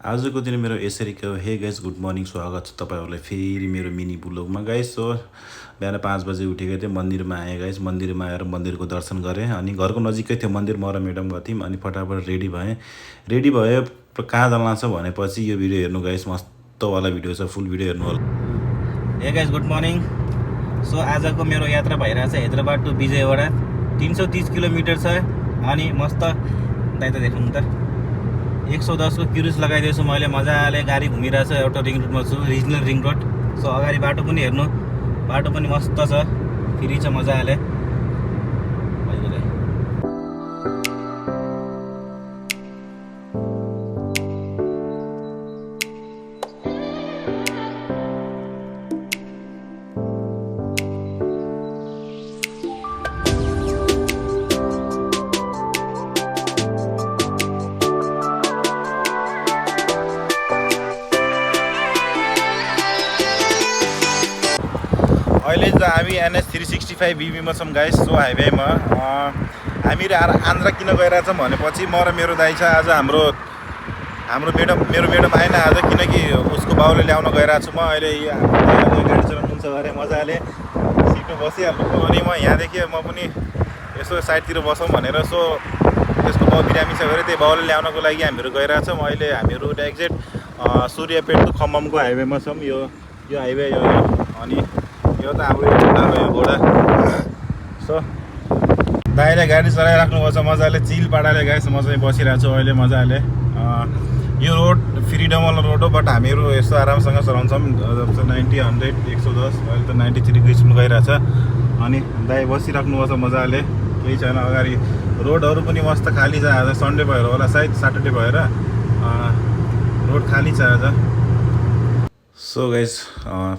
आजको दिन मेरो यसरीको हे गाइस गुड मर्निङ स्वागत छ तपाईँहरूलाई फेरि मेरो मिनी ब्लगमा गाइस। सो बिहान 5 बजे उठेको थिएँ, मन्दिरमा आएँ गाइस। मन्दिरमा आएर मन्दिरको दर्शन गरेँ अनि घरको नजिकै थियो मन्दिर, म र म्याडम गएको थियौँ अनि फटाफट रेडी भएँ। रेडी भए कहाँ जान छ भनेपछि यो भिडियो हेर्नु गाइस, मस्तवाला भिडियो छ, फुल भिडियो हेर्नु होला। Hey guys good morning. So आजको मेरो यात्रा भइरहेछ हैदराबाद टु विजयवाडा, 330 किलोमिटर छ अनि मस्त दाइ त देख्नु त 110 को क्रुज लगाइदिएछु मैले, मजाले गाडी घुमिरहेछ। एउटा रिङ रोडमा छु, रिजनल रिङ रोड। सो अगाडि बाटो पनि हेर्नु, बाटो पनि मस्त छ, फ्री छ मजाले। अहिले चाहिँ हामी NH 365 बीबीमा छौँ गाइस। सो हाइवेमा हामीहरू आन्ध्रा किन गइरहेछौँ भनेपछि म र मेरो दाइ छ आज हाम्रो मेरो मेडम आएन आज, किनकि उसको बाउले ल्याउन गइरहेको छु म। अहिले गाडी चलाउनुहुन्छ अरे मजाले, सिटमा बसिहाल्नु। अनि म यहाँदेखि म पनि यसो साइडतिर बसौँ भनेर। सो त्यसको बाउ बिरामी छ अरे, त्यही बाउले ल्याउनको लागि हामीहरू गइरहेछौँ। अहिले हामीहरू एक्ज्याक्ट सूर्यपेट टु खम्ममको हाइवेमा छौँ। यो हाइवे यो अनि यो त हाम्रो घोडा हो, यो घोडा। सो दाइले गाडी चलाइराख्नुभएको छ मजाले, चिल पाडाले गाइस। म चाहिँ बसिरहेको छु अहिले मजाले। यो रोड फ्रिडमवाला रोड हो, बट हामीहरू यस्तो आरामसँग चलाउँछौँ। 90, 100, 110, अहिले त 93 को स्पिडमा गइरहेछ। अनि दाइ बसिराख्नुभएको छ मजाले, केही छैन अगाडि। रोडहरू पनि मस्त खाली छ, आज सन्डे भएर होला सायद, सटरडे भएर रोड खाली छ आज। सो गाइस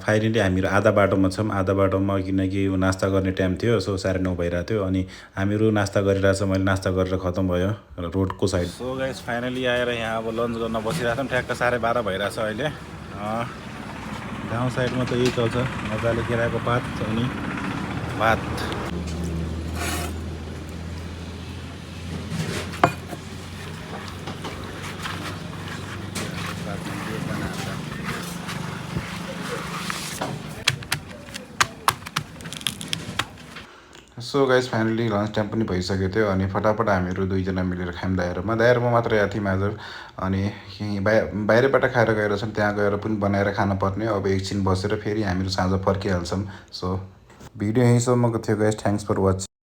फाइनली हामीहरू आधा बाटोमा छौँ। आधा बाटोमा किनकि नास्ता गर्ने टाइम थियो। सो 9:30 भइरहेको थियो अनि हामीहरू नास्ता गरिरहेछ। मैले नास्ता गरेर खतम भयो रोडको साइड। सो गाइस फाइनली आएर यहाँ अब लन्च गर्न बसिरहेको छौँ। ठ्याक्क 12:30 भइरहेछ अहिले। गाउँ साइडमा त यही चल्छ मजाले, केराको पात अनि भात। So guys finally lunch time पनि भइसकेको थियो अनि फटाफट हामीहरू दुईजना मिलेर खायौँ दाइहरूमा मात्र यहाँ थियौँ आज। अनि यहीँ बाहिरबाट खाएर गएर छौँ, त्यहाँ गएर पनि बनाएर खानुपर्ने। अब एकछिन बसेर फेरि हामीहरू साँझ फर्किहाल्छौँ। सो भिडियो यहीँसम्मको थियो गाइस, थ्याङ्क्स फर वाचिङ।